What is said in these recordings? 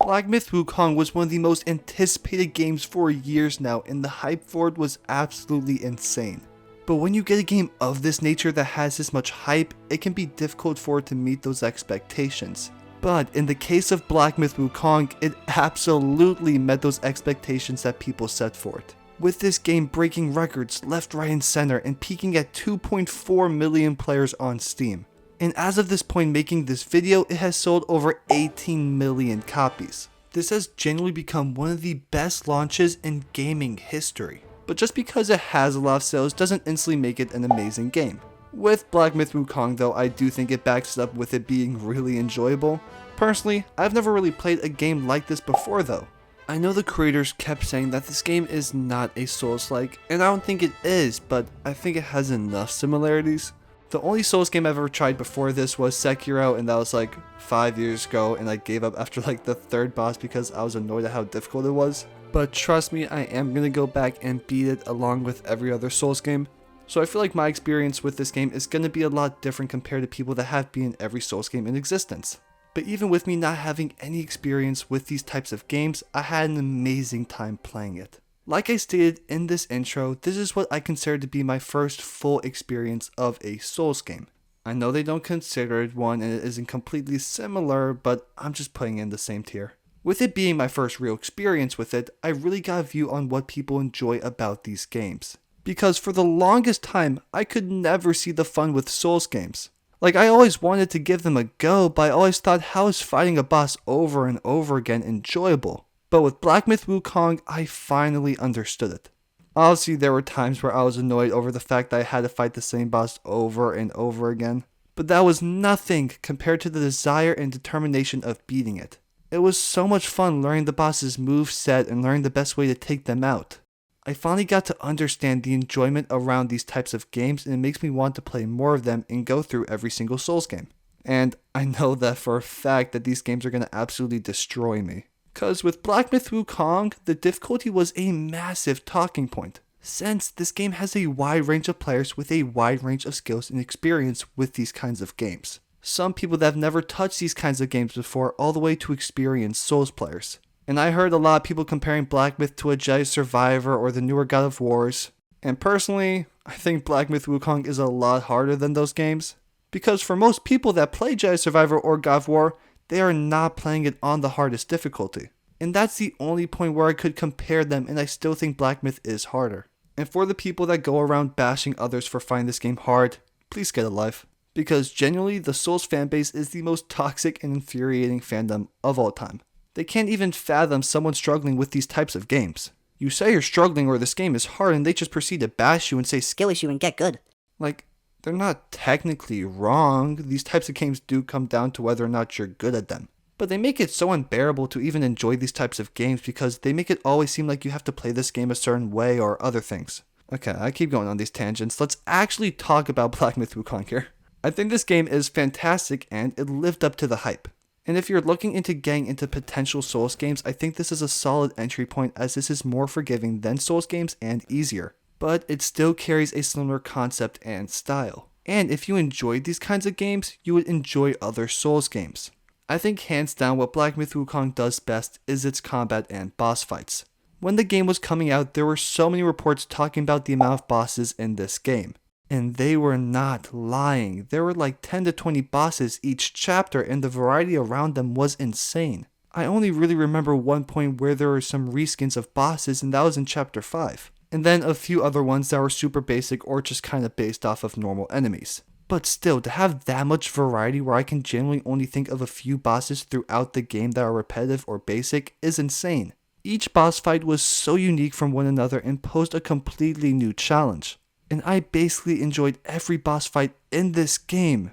Black Myth Wukong was one of the most anticipated games for years now, and the hype for it was absolutely insane. But when you get a game of this nature that has this much hype, it can be difficult for it to meet those expectations. But in the case of Black Myth Wukong, it absolutely met those expectations that people set for it. With this game breaking records left, right, and center and peaking at 2.4 million players on Steam. And as of this point making this video, it has sold over 18 million copies. This has genuinely become one of the best launches in gaming history. But just because it has a lot of sales doesn't instantly make it an amazing game. With Black Myth Wukong though, I do think it backs it up with it being really enjoyable. Personally, I've never really played a game like this before though. I know the creators kept saying that this game is not a Souls-like, and I don't think it is, but I think it has enough similarities. The only Souls game I've ever tried before this was Sekiro, and that was like 5 years ago, and I gave up after like the third boss because I was annoyed at how difficult it was. But trust me, I am going to go back and beat it along with every other Souls game. So I feel like my experience with this game is going to be a lot different compared to people that have beaten every Souls game in existence. But even with me not having any experience with these types of games, I had an amazing time playing it. Like I stated in this intro, this is what I consider to be my first full experience of a Souls game. I know they don't consider it one and it isn't completely similar, but I'm just putting it in the same tier. With it being my first real experience with it, I really got a view on what people enjoy about these games. Because for the longest time, I could never see the fun with Souls games. Like, I always wanted to give them a go, but I always thought, how is fighting a boss over and over again enjoyable? But with Black Myth Wukong, I finally understood it. Obviously, there were times where I was annoyed over the fact that I had to fight the same boss over and over again. But that was nothing compared to the desire and determination of beating it. It was so much fun learning the boss's moveset and learning the best way to take them out. I finally got to understand the enjoyment around these types of games, and it makes me want to play more of them and go through every single Souls game. And I know that for a fact that these games are going to absolutely destroy me. Because with Black Myth Wukong, the difficulty was a massive talking point, since this game has a wide range of players with a wide range of skills and experience with these kinds of games. Some people that have never touched these kinds of games before, all the way to experienced Souls players. And I heard a lot of people comparing Black Myth to a Jedi Survivor or the newer God of Wars. And personally, I think Black Myth Wukong is a lot harder than those games. Because for most people that play Jedi Survivor or God of War, they are not playing it on the hardest difficulty. And that's the only point where I could compare them, and I still think Black Myth is harder. And for the people that go around bashing others for finding this game hard, please get a life. Because genuinely, the Souls fanbase is the most toxic and infuriating fandom of all time. They can't even fathom someone struggling with these types of games. You say you're struggling or this game is hard and they just proceed to bash you and say skill issue and get good. Like, they're not technically wrong. These types of games do come down to whether or not you're good at them. But they make it so unbearable to even enjoy these types of games because they make it always seem like you have to play this game a certain way or other things. Okay, I keep going on these tangents. Let's actually talk about Black Myth Wukong here. I think this game is fantastic and it lived up to the hype. And if you're looking into getting into potential Souls games, I think this is a solid entry point as this is more forgiving than Souls games and easier. But it still carries a similar concept and style. And if you enjoyed these kinds of games, you would enjoy other Souls games. I think hands down what Black Myth Wukong does best is its combat and boss fights. When the game was coming out, there were so many reports talking about the amount of bosses in this game. And they were not lying. There were like 10 to 20 bosses each chapter and the variety around them was insane. I only really remember one point where there were some reskins of bosses and that was in chapter 5. And then a few other ones that were super basic or just kind of based off of normal enemies. But still, to have that much variety where I can genuinely only think of a few bosses throughout the game that are repetitive or basic is insane. Each boss fight was so unique from one another and posed a completely new challenge. And I basically enjoyed every boss fight in this game,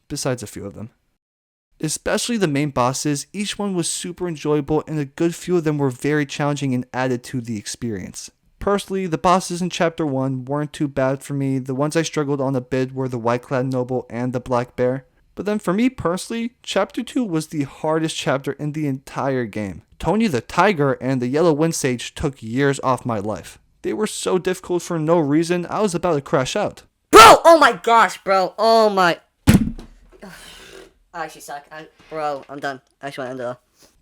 besides a few of them. Especially the main bosses, each one was super enjoyable and a good few of them were very challenging and added to the experience. Personally, the bosses in chapter 1 weren't too bad for me. The ones I struggled on a bit were the White Clad Noble and the Black Bear. But then for me personally, chapter 2 was the hardest chapter in the entire game. Tony the Tiger and the Yellow Wind Sage took years off my life. They were so difficult for no reason, I was about to crash out. Bro! Oh my gosh, bro. Oh my... I actually suck. Bro, I'm done. I just want to end it off.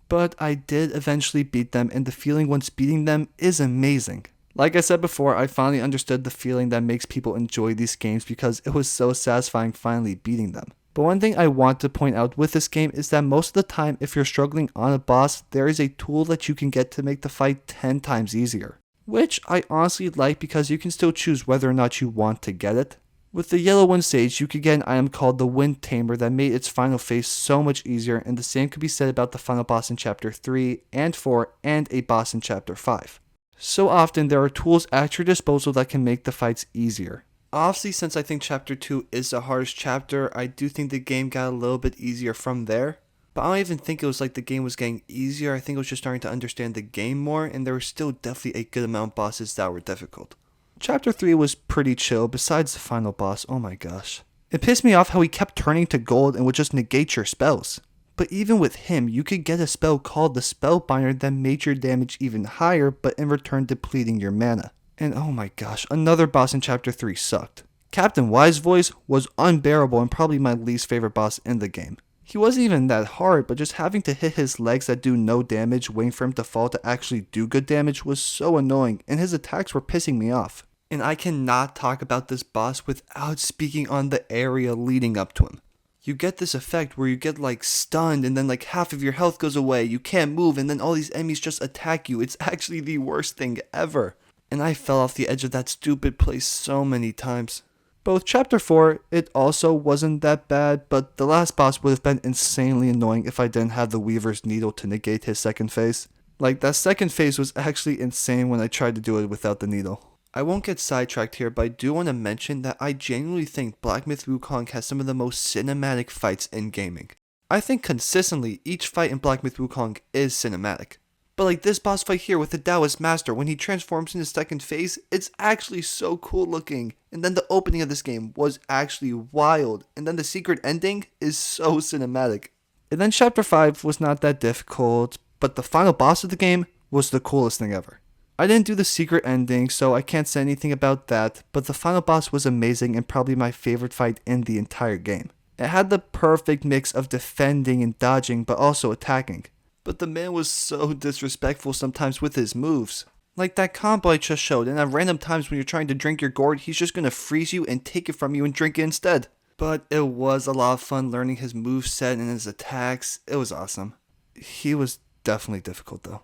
But I did eventually beat them, and the feeling once beating them is amazing. Like I said before, I finally understood the feeling that makes people enjoy these games because it was so satisfying finally beating them. But one thing I want to point out with this game is that most of the time, if you're struggling on a boss, there is a tool that you can get to make the fight 10 times easier. Which I honestly like because you can still choose whether or not you want to get it. With the yellow one stage, you could get an item called the Wind Tamer that made its final phase so much easier, and the same could be said about the final boss in Chapter 3 and 4 and a boss in Chapter 5. So often, there are tools at your disposal that can make the fights easier. Obviously, since I think Chapter 2 is the hardest chapter, I do think the game got a little bit easier from there. But I don't even think it was like the game was getting easier, I think it was just starting to understand the game more, and there were still definitely a good amount of bosses that were difficult. Chapter 3 was pretty chill, besides the final boss, oh my gosh. It pissed me off how he kept turning to gold and would just negate your spells. But even with him, you could get a spell called the Spellbinder that made your damage even higher, but in return depleting your mana. And oh my gosh, another boss in Chapter 3 sucked. Captain Y's voice was unbearable and probably my least favorite boss in the game. He wasn't even that hard, but just having to hit his legs that do no damage, waiting for him to fall to actually do good damage was so annoying, and his attacks were pissing me off. And I cannot talk about this boss without speaking on the area leading up to him. You get this effect where you get like stunned and then like half of your health goes away, you can't move, and then all these enemies just attack you. It's actually the worst thing ever. And I fell off the edge of that stupid place so many times. But with Chapter 4, it also wasn't that bad, but the last boss would have been insanely annoying if I didn't have the Weaver's Needle to negate his second phase. Like, that second phase was actually insane when I tried to do it without the needle. I won't get sidetracked here, but I do want to mention that I genuinely think Black Myth Wukong has some of the most cinematic fights in gaming. I think consistently, each fight in Black Myth Wukong is cinematic. But like this boss fight here with the Taoist Master, when he transforms into second phase, it's actually so cool looking. And then the opening of this game was actually wild. And then the secret ending is so cinematic. And then Chapter 5 was not that difficult, but the final boss of the game was the coolest thing ever. I didn't do the secret ending, so I can't say anything about that, but the final boss was amazing and probably my favorite fight in the entire game. It had the perfect mix of defending and dodging, but also attacking. But the man was so disrespectful sometimes with his moves. Like that combo I just showed, and at random times when you're trying to drink your gourd, he's just gonna freeze you and take it from you and drink it instead. But it was a lot of fun learning his moveset and his attacks. It was awesome. He was definitely difficult though.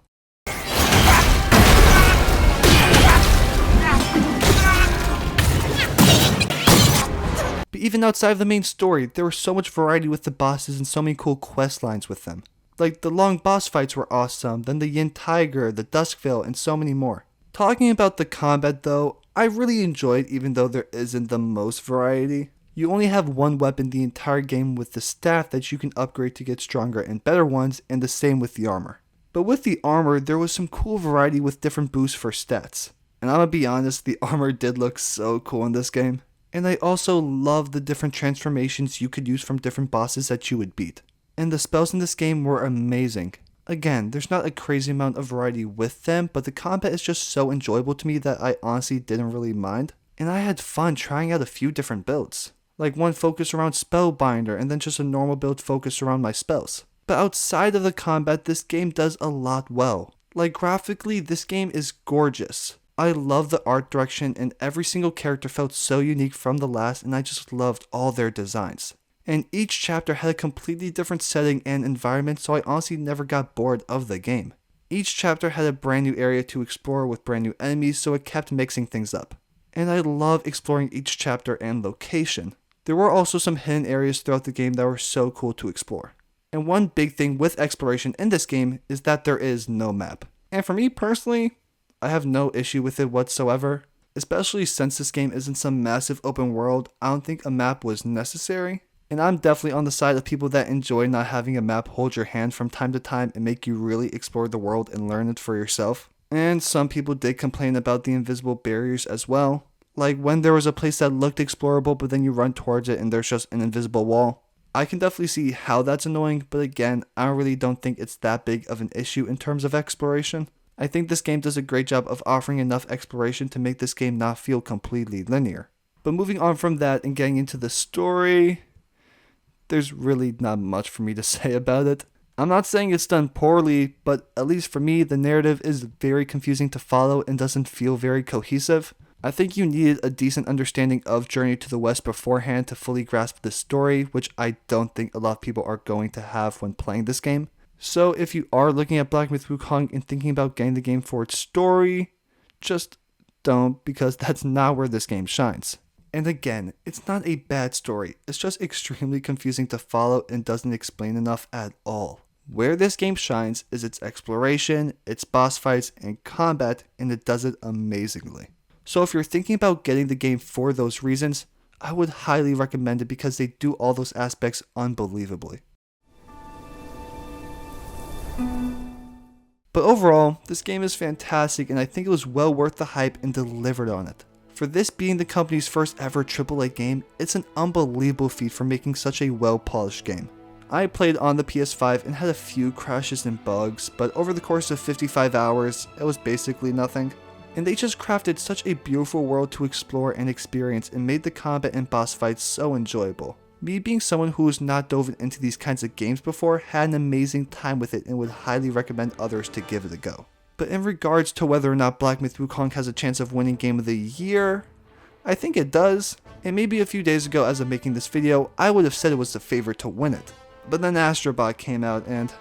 But even outside of the main story, there was so much variety with the bosses and so many cool quest lines with them. Like the long boss fights were awesome, then the Yin Tiger, the Duskvale, and so many more. Talking about the combat though, I really enjoyed even though there isn't the most variety. You only have one weapon the entire game with the staff that you can upgrade to get stronger and better ones, and the same with the armor. But with the armor, there was some cool variety with different boosts for stats. And I'm gonna be honest, the armor did look so cool in this game. And I also love the different transformations you could use from different bosses that you would beat. And the spells in this game were amazing. Again, there's not a crazy amount of variety with them, but the combat is just so enjoyable to me that I honestly didn't really mind. And I had fun trying out a few different builds. Like one focused around Spellbinder, and then just a normal build focused around my spells. But outside of the combat, this game does a lot well. Like graphically, this game is gorgeous. I love the art direction, and every single character felt so unique from the last, and I just loved all their designs. And each chapter had a completely different setting and environment, so I honestly never got bored of the game. Each chapter had a brand new area to explore with brand new enemies, so it kept mixing things up. And I love exploring each chapter and location. There were also some hidden areas throughout the game that were so cool to explore. And one big thing with exploration in this game is that there is no map. And for me personally, I have no issue with it whatsoever. Especially since this game isn't some massive open world, I don't think a map was necessary. And I'm definitely on the side of people that enjoy not having a map hold your hand from time to time and make you really explore the world and learn it for yourself. And some people did complain about the invisible barriers as well. Like when there was a place that looked explorable but then you run towards it and there's just an invisible wall. I can definitely see how that's annoying, but again, I really don't think it's that big of an issue in terms of exploration. I think this game does a great job of offering enough exploration to make this game not feel completely linear. But moving on from that and getting into the story, there's really not much for me to say about it. I'm not saying it's done poorly, but at least for me, the narrative is very confusing to follow and doesn't feel very cohesive. I think you needed a decent understanding of Journey to the West beforehand to fully grasp the story, which I don't think a lot of people are going to have when playing this game. So if you are looking at Black Myth Wukong and thinking about getting the game for its story, just don't, because that's not where this game shines. And again, it's not a bad story, it's just extremely confusing to follow and doesn't explain enough at all. Where this game shines is its exploration, its boss fights, and combat, and it does it amazingly. So if you're thinking about getting the game for those reasons, I would highly recommend it because they do all those aspects unbelievably. But overall, this game is fantastic and I think it was well worth the hype and delivered on it. For this being the company's first ever AAA game, it's an unbelievable feat for making such a well polished game. I played on the PS5 and had a few crashes and bugs, but over the course of 55 hours, it was basically nothing. And they just crafted such a beautiful world to explore and experience and made the combat and boss fights so enjoyable. Me being someone who has not dove into these kinds of games before had an amazing time with it and would highly recommend others to give it a go. But in regards to whether or not Black Myth Wukong has a chance of winning Game of the Year, I think it does. And maybe a few days ago as I'm making this video, I would have said it was the favorite to win it. But then Astro Bot came out and,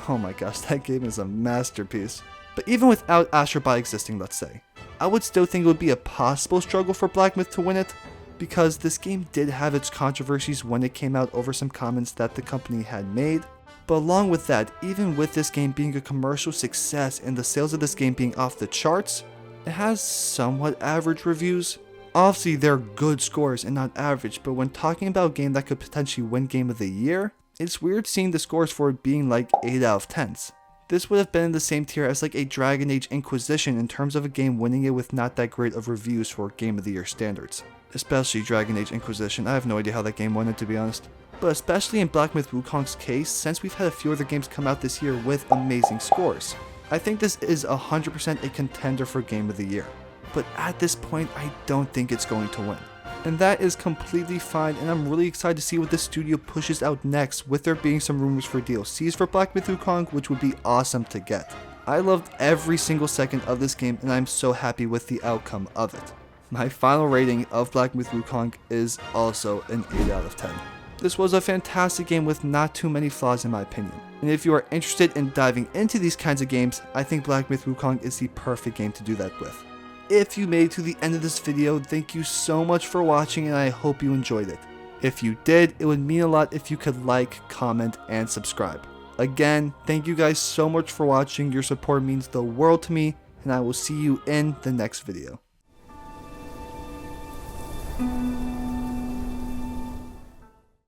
oh my gosh, that game is a masterpiece. But even without Astro Bot existing, let's say, I would still think it would be a possible struggle for Black Myth to win it, because this game did have its controversies when it came out over some comments that the company had made. But along with that, even with this game being a commercial success and the sales of this game being off the charts, it has somewhat average reviews. Obviously they're good scores and not average, but when talking about a game that could potentially win Game of the Year, it's weird seeing the scores for it being like 8 out of 10s. This would have been in the same tier as like a Dragon Age Inquisition in terms of a game winning it with not that great of reviews for Game of the Year standards. Especially Dragon Age Inquisition, I have no idea how that game won it to be honest. But especially in Black Myth Wukong's case, since we've had a few other games come out this year with amazing scores, I think this is 100% a contender for Game of the Year. But at this point, I don't think it's going to win. And that is completely fine, and I'm really excited to see what the studio pushes out next, with there being some rumors for DLCs for Black Myth Wukong, which would be awesome to get. I loved every single second of this game, and I'm so happy with the outcome of it. My final rating of Black Myth Wukong is also an 8 out of 10. This was a fantastic game with not too many flaws in my opinion. And if you are interested in diving into these kinds of games, I think Black Myth Wukong is the perfect game to do that with. If you made it to the end of this video, thank you so much for watching and I hope you enjoyed it. If you did, it would mean a lot if you could like, comment, and subscribe. Again, thank you guys so much for watching, your support means the world to me, and I will see you in the next video.